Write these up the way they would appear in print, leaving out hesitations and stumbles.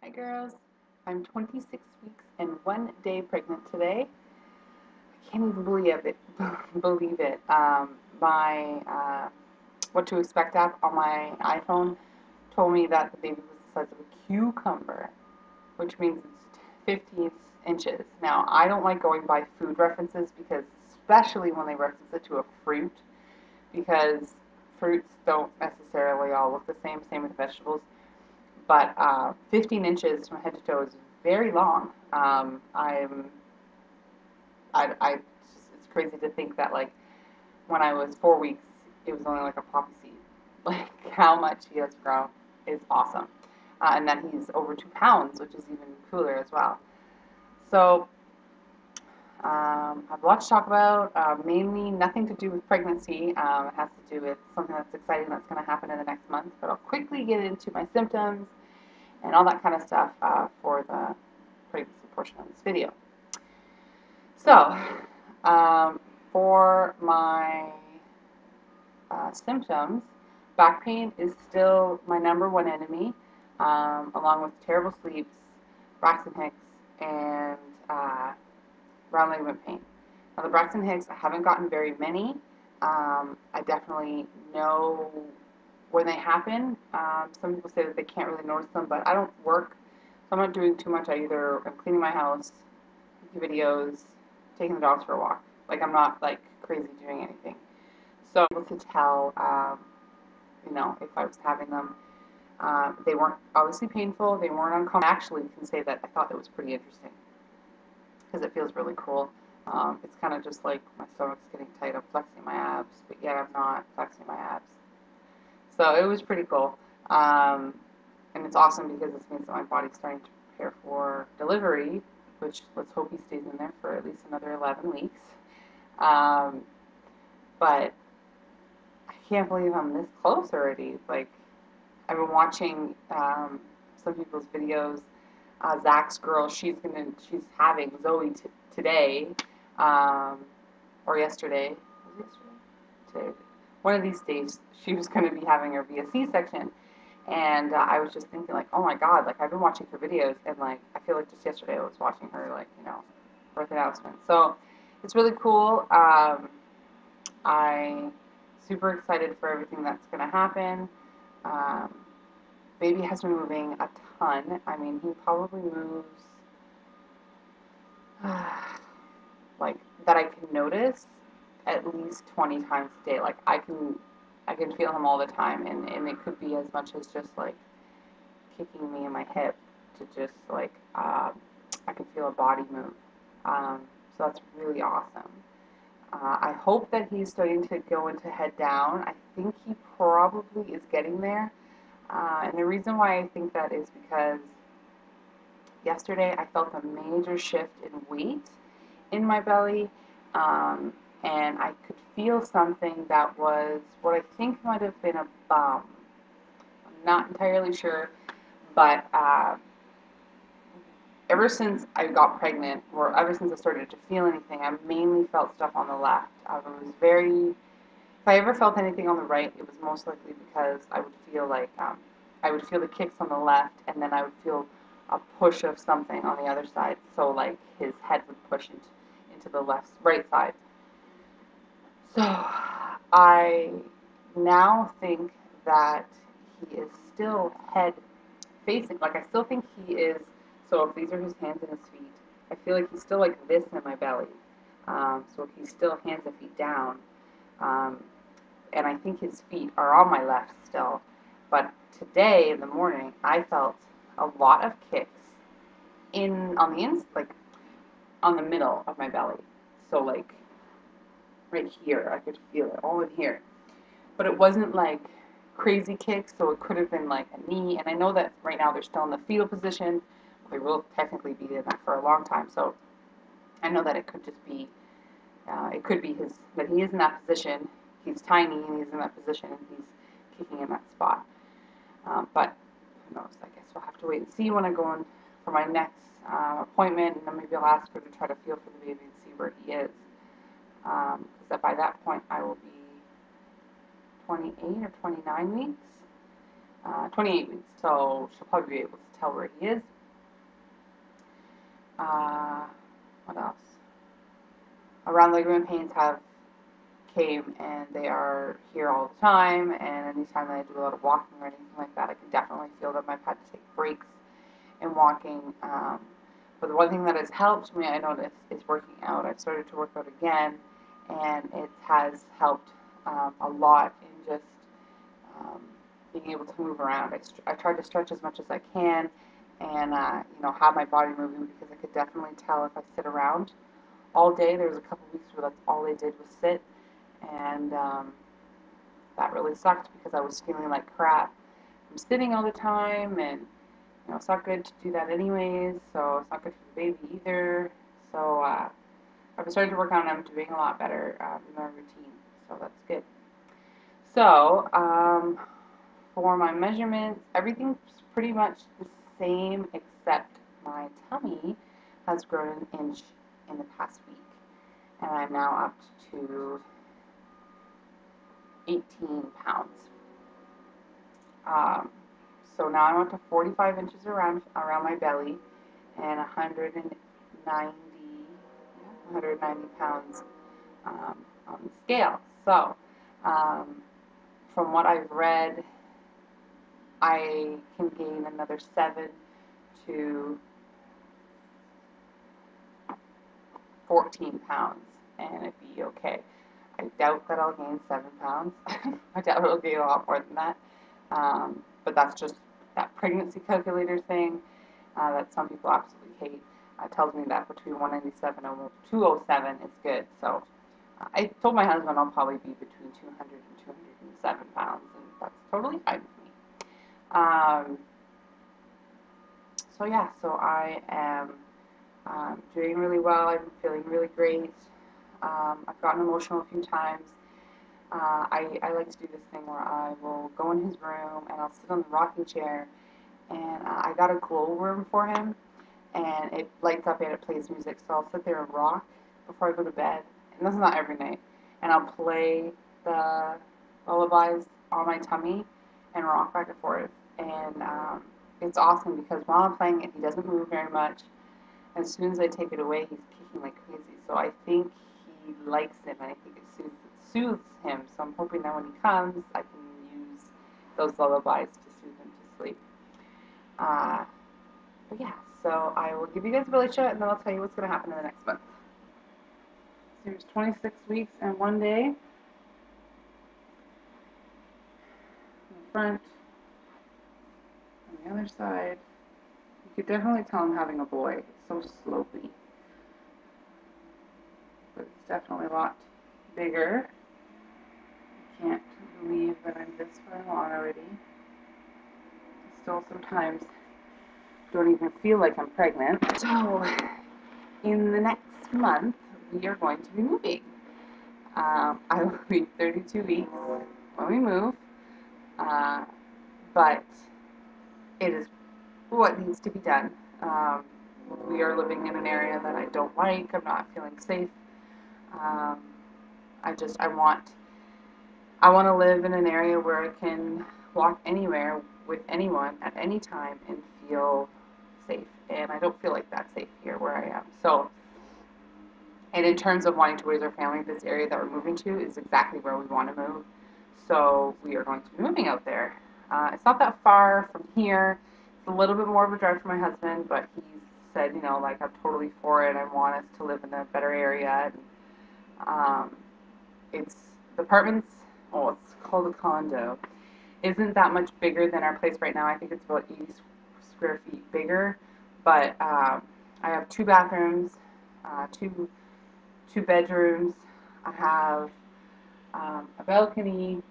Hi girls, I'm 26 weeks and 1 day pregnant today. I can't even believe it. My what to expect app on my iPhone told me that the baby was the size of a cucumber, which means it's 15 inches. Now I don't like going by food references because, especially when they reference it to a fruit, because fruits don't necessarily all look the same. Same with vegetables. But 15 inches from head to toe is very long. It's crazy to think that like when I was 4 weeks, it was only like a poppy seed. Like how much he has grown is awesome, and that he's over 2 pounds, which is even cooler as well. So I have a lot to talk about. Mainly nothing to do with pregnancy. It has to do with something that's exciting that's going to happen in the next month. But I'll quickly get into my symptoms and all that kind of stuff for the pregnancy portion of this video. So, for my symptoms, back pain is still my number one enemy, along with terrible sleeps, Braxton Hicks, and round ligament pain. Now, the Braxton Hicks, I haven't gotten very many. I definitely know when they happen. Some people say that they can't really notice them, but I don't work, so I'm not doing too much. I'm cleaning my house, making videos, taking the dogs for a walk. Like I'm not like crazy doing anything. So I'm able to tell, if I was having them. They weren't obviously painful. They weren't uncomfortable. I actually can say that I thought it was pretty interesting because it feels really cool. It's kind of just like my stomach's getting tight. I'm flexing my abs, but yet I'm not flexing my abs. So it was pretty cool. And it's awesome because this means that my body's starting to prepare for delivery, which let's hope he stays in there for at least another 11 weeks. Um, but I can't believe I'm this close already. Like, I've been watching some people's videos. Zach's girl, she's having Zoe today, um, or yesterday. Was it yesterday? Today. One of these days, she was going to be having her via C-section. And I was just thinking, like, oh my God, like, I've been watching her videos, and, like, I feel like just yesterday I was watching her, like, birth announcement. So it's really cool. I'm super excited for everything that's going to happen. Um, Baby has been moving a ton. I mean, he probably moves, like, that I can notice at least 20 times a day. Like, I can feel him all the time, and it could be as much as just, like, kicking me in my hip to just like I can feel a body move. So that's really awesome. I hope that he's starting to go into head down. I think he probably is getting there. And the reason why I think that is because yesterday I felt a major shift in weight in my belly. And I could feel something that was what I think might have been a bum. I'm not entirely sure, but ever since I got pregnant, or ever since I started to feel anything, I mainly felt stuff on the left. If I ever felt anything on the right, it was most likely because I would feel like, I would feel the kicks on the left, and then I would feel a push of something on the other side. So like his head would push into the right side. So I now think that he is still head facing. Like I still think he is. So if these are his hands and his feet, I feel like he's still like this in my belly. So he's still hands and feet down. Um, and I think his feet are on my left still. But today in the morning, I felt a lot of kicks on the like on the middle of my belly. So like right here, I could feel it all in here. But it wasn't like crazy kicks, so it could have been like a knee. And I know that right now they're still in the fetal position. They will technically be in that for a long time. So I know that it could just be, it could be that he is in that position. He's tiny and he's in that position and he's kicking in that spot. But who knows? I guess we'll have to wait and see when I go in for my next appointment, and then maybe I'll ask her to try to feel for the baby and see where he is. Because by that point I will be 28 or 29 weeks. 28 weeks, so she'll probably be able to tell where he is. What else? Round leg women pains have came and they are here all the time, and anytime that I do a lot of walking or anything like that, I can definitely feel that I've had to take breaks in walking. But the one thing that has helped me, I noticed, is working out. I've started to work out again, and it has helped a lot in just um, being able to move around. I try to stretch as much as I can, and have my body moving, because I could definitely tell if I sit around all day. There was a couple weeks where that's all I did was sit, and that really sucked because I was feeling like crap from sitting all the time, and it's not good to do that anyways. So it's not good for the baby either. So I've been starting to work on it. I'm doing a lot better in my routine, so that's good. So for my measurements, everything's pretty much the same except my tummy has grown an inch in the past week, and I'm now up to 18 pounds. Um, so now I'm up to 45 inches around my belly, and 190 pounds on the scale. So from what I've read, I can gain another 7 to 14 pounds, and it'd be okay. I doubt that I'll gain 7 pounds. I doubt it'll gain a lot more than that. But that's just that pregnancy calculator thing that some people absolutely hate. Tells me that between 197 and 207 is good. So I told my husband I'll probably be between 200 and 207 pounds, and that's totally fine with me. So yeah, so I am doing really well. I'm feeling really great. I've gotten emotional a few times. I like to do this thing where I will go in his room and I'll sit on the rocking chair, and I got a glow room for him, and it lights up and it plays music. So I'll sit there and rock before I go to bed, and this is not every night. And I'll play the lullabies on my tummy and rock back and forth. And it's awesome because while I'm playing it, he doesn't move very much. As soon as I take it away, he's kicking like crazy. So I think he likes it, and I think it soothes him. So I'm hoping that when he comes, I can use those lullabies to soothe him to sleep. But yeah, so I will give you guys a Vilicia, and then I'll tell you what's going to happen in the next month. So here's 26 weeks and 1 day. In the front, on the other side. You could definitely tell I'm having a boy, so slowly. But it's definitely a lot bigger. I can't believe that I'm this far along already. I still sometimes don't even feel like I'm pregnant. So, in the next month, we are going to be moving. I will be 32 weeks when we move, but it is what needs to be done. We are living in an area that I don't like. I'm not feeling safe. I want to live in an area where I can walk anywhere with anyone at any time and feel safe. And I don't feel like that's safe here where I am. So, and in terms of wanting to raise our family, this area that we're moving to is exactly where we want to move. So we are going to be moving out there. It's not that far from here. It's a little bit more of a drive for my husband, but he said, like, I'm totally for it. I want us to live in a better area. And, it's the apartments. Oh, it's called a condo. Isn't that much bigger than our place right now. I think it's about 80 square feet bigger. But I have 2 bathrooms, two bedrooms. I have a balcony,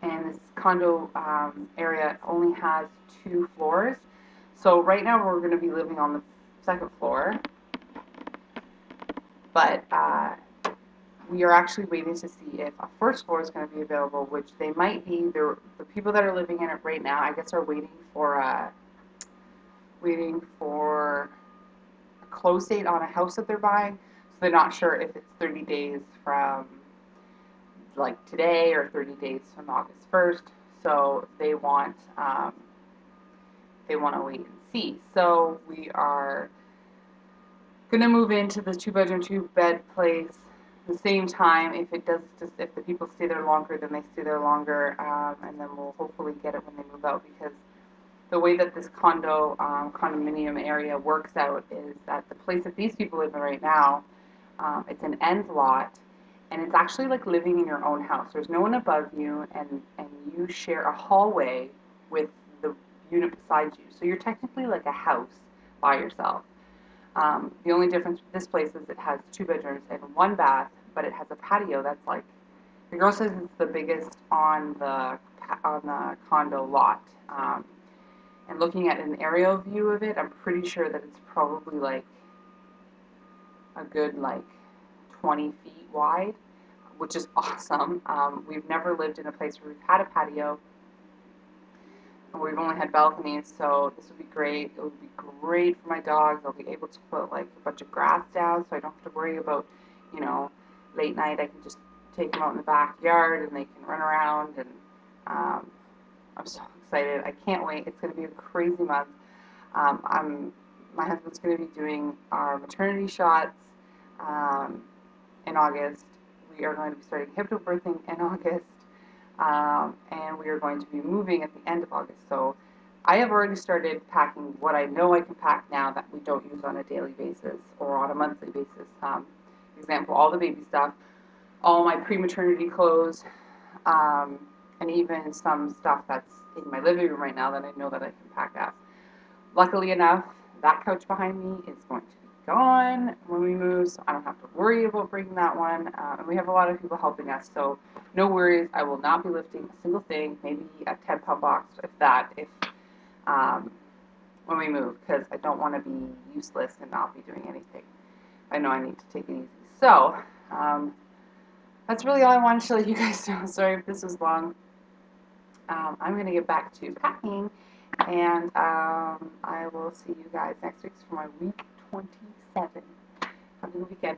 and this condo area only has 2 floors. So right now we're going to be living on the 2nd floor, but we are actually waiting to see if a 1st floor is going to be available, which they might be. The people that are living in it right now, I guess, are waiting for a close date on a house that they're buying. So they're not sure if it's 30 days from like today or 30 days from August 1st. So they want to wait and see. So we are gonna move into the 2 bedroom, 2 bed place the same time. If it does, just if the people stay there longer, then they stay there longer, and then we'll hopefully get it when they move out. Because the way that this condominium area works out is that the place that these people live in right now, it's an end lot, and it's actually like living in your own house. There's no one above you, and you share a hallway with the unit beside you. So you're technically like a house by yourself. The only difference with this place is it has 2 bedrooms and 1 bath, but it has a patio that's like, the girl says it's the biggest on the condo lot. And looking at an aerial view of it, I'm pretty sure that it's probably like a good like 20 feet wide, which is awesome. We've never lived in a place where we've had a patio, and we've only had balconies, so this would be great. It would be great for my dogs. I'll be able to put like a bunch of grass down, so I don't have to worry about, you know, late night. I can just take them out in the backyard and they can run around, and I'm so excited. I can't wait. It's going to be a crazy month. My husband's going to be doing our maternity shots um, in August. We are going to be starting hypnobirthing in August, and we are going to be moving at the end of August. So I have already started packing what I know I can pack now that we don't use on a daily basis or on a monthly basis. For example, all the baby stuff, all my pre-maternity clothes, and even some stuff that's in my living room right now that I know that I can pack up. Luckily enough, that couch behind me is going to be gone when we move, so I don't have to worry about bringing that one. And we have a lot of people helping us, so no worries. I will not be lifting a single thing, maybe a 10-pound box, if that, um, when we move, because I don't want to be useless and not be doing anything. I know I need to take it easy. So, that's really all I wanted to let you guys know. Sorry if this was long. I'm going to get back to packing, and I will see you guys next week for my week 27. Have a good weekend.